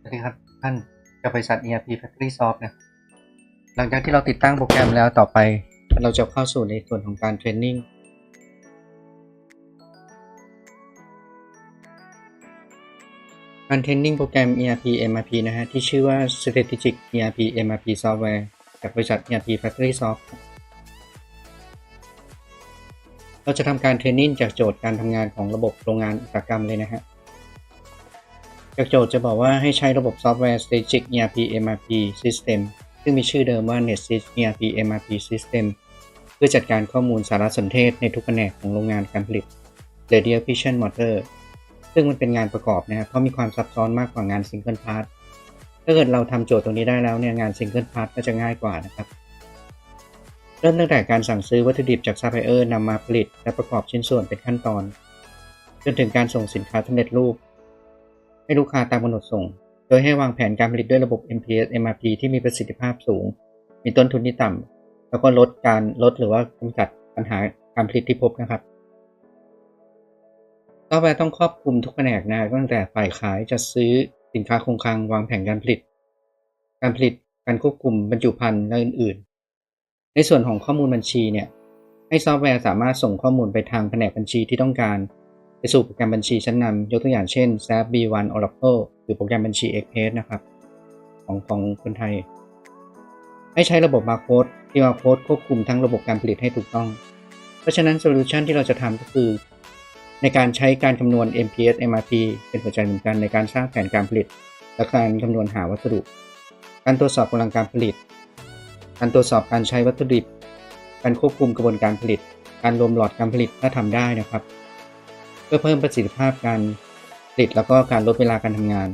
สวัสดีครับท่านกับบริษัท ERP Factory Soft นะหลังจากที่เราติดตั้งโปรแกรมแล้วต่อไปเราจะเข้าสู่ในส่วนของการเทรนนิ่งโปรแกรม ERP MRP นะฮะที่ชื่อว่า Strategic ERP MRP Software จากบริษัท ERP Factory Soft เราจะทำการเทรนนิ่งจากโจทย์การทำงานของระบบโรงงานอุตสาหกรรมเลยนะฮะจากโจทย์จะบอกว่าให้ใช้ระบบซอฟต์แวร์ Strategic ERP MRP System ซึ่งมีชื่อเดิมว่า NetSys ERP MRP System เพื่อจัดการข้อมูลสารสนเทศในทุกแผนกของโรงงานการผลิต Radial Precision Motor ซึ่งมันเป็นงานประกอบนะครับเพราะมีความซับซ้อนมากกว่างาน Single Part ถ้าเกิดเราทำโจทย์ตรงนี้ได้แล้วเนี่ยงาน Single Part ก็จะง่ายกว่านะครับเริ่มตั้งแต่การสั่งซื้อวัตถุดิบจากซัพพลายเออร์นำมาผลิตและประกอบชิ้นส่วนเป็นขั้นตอนจนถึงการส่งสินค้าสำเร็จรูปให้ลูกค้าตามกำหนดส่งโดยให้วางแผนการผลิตด้วยระบบ MPS MRP ที่มีประสิทธิภาพสูงมีต้นทุนที่ต่ำแล้วก็ลดหรือว่ากำจัดปัญหาการผลิตที่พบนะครับซอฟต์แวร์ต้องครอบคลุมทุกแผนกนะตั้งแต่ฝ่ายขายจัดซื้อสินค้าคงคลังวางแผนการผลิตการควบคุมบรรจุภัณฑ์และอื่นๆในส่วนของข้อมูลบัญชีเนี่ยให้ซอฟต์แวร์สามารถส่งข้อมูลไปทางแผนกบัญชีที่ต้องการไปสู่โปรแกรมบัญชีชั้นนำยกตัวอย่างเช่น SAP B1 Oracle หรือโปรแกรมบัญชี Express นะครับของคนไทยให้ใช้ระบบ Barcode ที่ Barcode ควบคุมทั้งระบบการผลิตให้ถูกต้องเพราะฉะนั้นโซลูชันที่เราจะทำก็คือในการใช้การคำนวณ MPS MRP เป็นหัวใจเหมือนกันในการสร้างแผนการผลิตและการคำนวณหาวัสดุการตรวจสอบกำลังการผลิตการตรวจสอบการใช้วัตถุดิบการควบคุมกระบวนการผลิตการรวมหลอดการผลิตถ้าทำได้นะครับเพื่อเพิ่มประสิทธิภาพการผลิตแล้วก็การลดเวลาการทำงาน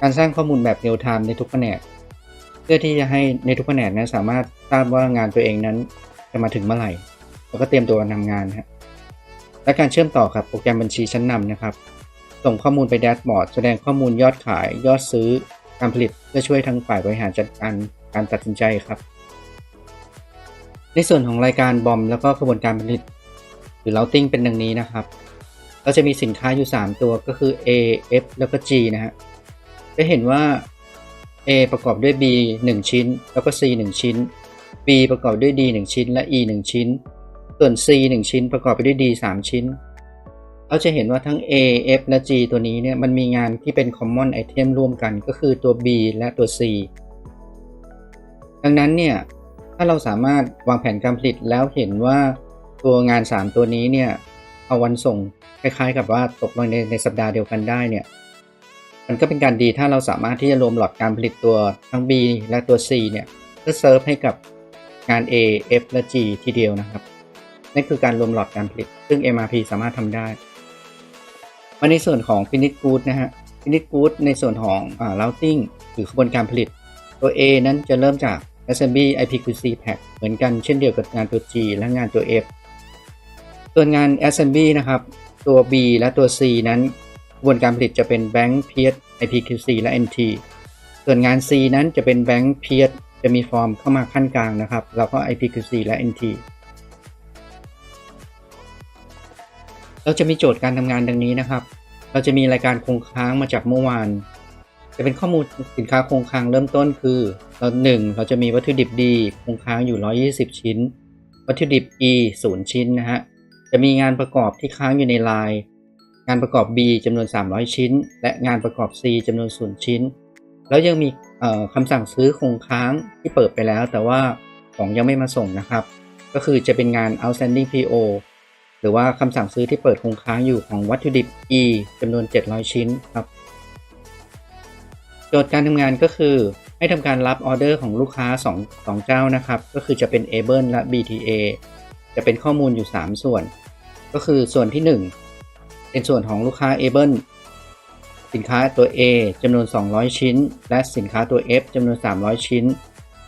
การสร้างข้อมูลแบบเรียลไทม์ในทุกแผนกเพื่อที่จะให้ในทุกแผนกนั้นสามารถทราบว่างานตัวเองนั้นจะมาถึงเมื่อไหร่แล้วก็เตรียมตัวการทำงานนะและการเชื่อมต่อกับโปรแกรมบัญชีชั้นนำนะครับส่งข้อมูลไปแดชบอร์ดแสดงข้อมูลยอดขายยอดซื้อการผลิตเพื่อช่วยทั้งฝ่ายบริหารจัดการตัดสินใจครับในส่วนของรายการบอมแล้วก็กระบวนการผลิตหรือ routing เป็นดังนี้นะครับเราจะมีสินค้าอยู่3ตัวก็คือ A F แล้วก็ G นะฮะจะเห็นว่า A ประกอบด้วย B 1ชิ้นแล้วก็ C 1ชิ้น B ประกอบด้วย D 1ชิ้นและ E 1ชิ้นส่วน C 1ชิ้นประกอบไปด้วย D 3ชิ้นเราจะเห็นว่าทั้ง A F และ G ตัวนี้เนี่ยมันมีงานที่เป็น common item ร่วมกันก็คือตัว B และตัว C ดังนั้นเนี่ยถ้าเราสามารถวางแผนการผลิตแล้วเห็นว่าตัวงาน3ตัวนี้เนี่ยเอาวันส่งคล้ายๆกับว่าตกลงในสัปดาห์เดียวกันได้เนี่ยมันก็เป็นการดีถ้าเราสามารถที่จะรวมหลอดการผลิตตัวทั้ง B และตัว C เนี่ยเพื่อเซิร์ฟให้กับงาน A F และ G ทีเดียวนะครับนั่นคือการรวมหลอดการผลิตซึ่ง MRP สามารถทำได้มาในส่วนของ Finish Good นะฮะ Finish Good ในส่วนของrouting หรือกระบวนการผลิตตัว A นั้นจะเริ่มจาก Assembly IPQC Pack เหมือนกันเช่นเดียวกับงานตัว G และงานตัว F ส่วนงาน Assembly นะครับตัว B และตัว C นั้นกระบวนการผลิตจะเป็น Bank PS IPQC และ NT ส่วนงาน C นั้นจะเป็น Bank PS จะมีฟอร์มเข้ามาขั้นกลางนะครับแล้วก็ IPQC และ NT เราจะมีโจทย์การทำงานดังนี้นะครับเราจะมีรายการคงค้างมาจากเมื่อวานจะเป็นข้อมูลสินค้าคงค้างเริ่มต้นคือเราจะมีวัตถุดิบ D คงค้างอยู่120ชิ้นวัตถุดิบ E 0ชิ้นนะฮะจะมีงานประกอบที่ค้างอยู่ในไลน์งานประกอบ B จำนวน300ชิ้นและงานประกอบ C จำนวน0ชิ้นแล้วยังมีคำสั่งซื้อคงค้างที่เปิดไปแล้วแต่ว่าของยังไม่มาส่งนะครับก็คือจะเป็นงาน outstanding PO หรือว่าคำสั่งซื้อที่เปิดคงค้างอยู่ของวัตถุดิบ E จำนวน700ชิ้นครับโจทย์การทำงานก็คือให้ทำการรับออเดอร์ของลูกค้า2เจ้านะครับก็คือจะเป็น Able และ BTA จะเป็นข้อมูลอยู่3ส่วนก็คือส่วนที่1เป็นส่วนของลูกค้า Able สินค้าตัว A จำนวน200ชิ้นและสินค้าตัว F จำนวน300ชิ้น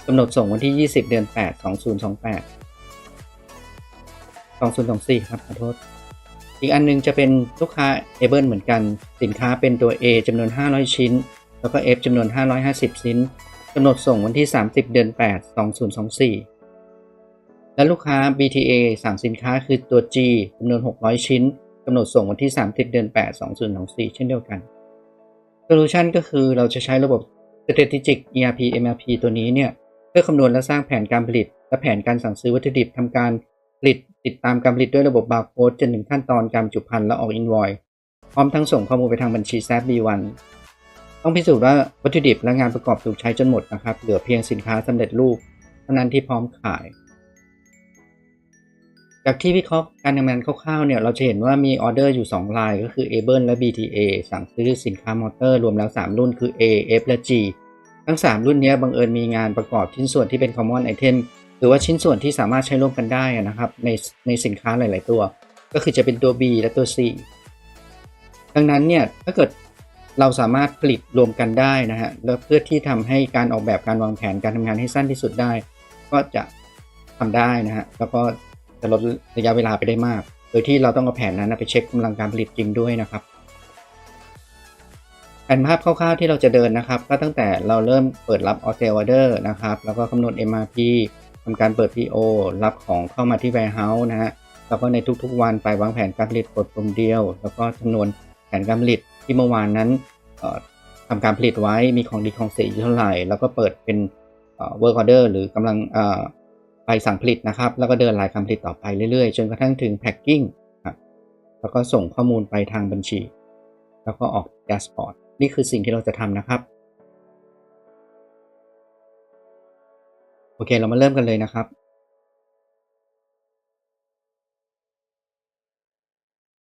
กำหนดส่งวันที่20เดือน8 2024ครับขอโทษอีกอันนึงจะเป็นลูกค้า Able เหมือนกันสินค้าเป็นตัว A จำนวน500ชิ้นแล้วก็ F จำนวน550ชิ้นกำหนดส่งวันที่30เดือน8 2024และลูกค้า BTA สั่งสินค้าคือตัว G จำนวน600ชิ้นกำหนดส่งวันที่30เดือน8 2024เช่นเดียวกันโด Solution ก็คือเราจะใช้ระบบ Strategic ERP MRP ตัวนี้เนี่ยเพื่อคำนวณและสร้างแผนการผลิตและแผนการสั่งซื้อวัตถุดิบทำการผลิตติดตามการผลิตด้วยระบบบาร์โค้ดจนถึงขั้นตอนการบรรจุภัณฑ์และออกอินวอยซ์พร้อมทั้งส่งข้อมูลไปทางบัญชี SAP B1 ต้องพิสูจน์ว่าวัตถุดิบและงานประกอบถูกใช้จนหมดนะครับเหลือเพียงสินค้าสำเร็จรูปเท่านั้นที่พร้อมขายจากที่วิเคราะห์การทำงานคร่าวๆเนี่ยเราจะเห็นว่ามีออเดอร์อยู่2รายก็คือ Able และ BTA สั่งซื้อสินค้ามอเตอร์รวมแล้ว3รุ่นคือ A F และ G ทั้ง3รุ่นนี้บังเอิญมีงานประกอบชิ้นส่วนที่เป็น common item หรือว่าชิ้นส่วนที่สามารถใช้ร่วมกันได้นะครับในสินค้าหลายๆตัวก็คือจะเป็นตัว B และตัว C ดังนั้นเนี่ยถ้าเกิดเราสามารถผลิตรวมกันได้นะฮะแล้วเพื่อที่ทำให้การออกแบบการวางแผนการทำงานให้สั้นที่สุดได้ก็จะทำได้นะฮะแล้วก็จะลดระยะเวลาไปได้มากโดยที่เราต้องเอาแผนนั้นไปเช็คกำลังการผลิตจริงด้วยนะครับแผนภาพคร่าวๆที่เราจะเดินนะครับก็ตั้งแต่เราเริ่มเปิดรับ Order นะครับแล้วก็คำนวณ MRP ทำการเปิด PO รับของเข้ามาที่ Warehouse นะฮะแล้วก็ในทุกๆวันไปวางแผนการผลิตกดปุ่มเดียวแล้วก็คำนวณแผนการผลิตที่เมื่อวานนั้นทำการผลิตไว้มีของดีของเสียอยู่เท่าไหร่แล้วก็เปิดเป็นwork order หรือกำลังไปสั่งผลิตนะครับแล้วก็เดินรายการผลิตต่อไปเรื่อยๆจนกระทั่งถึง packing ครับแล้วก็ส่งข้อมูลไปทางบัญชีแล้วก็ออกแดชบอร์ดนี่คือสิ่งที่เราจะทำนะครับโอเคเรามาเริ่มกันเลยนะครับ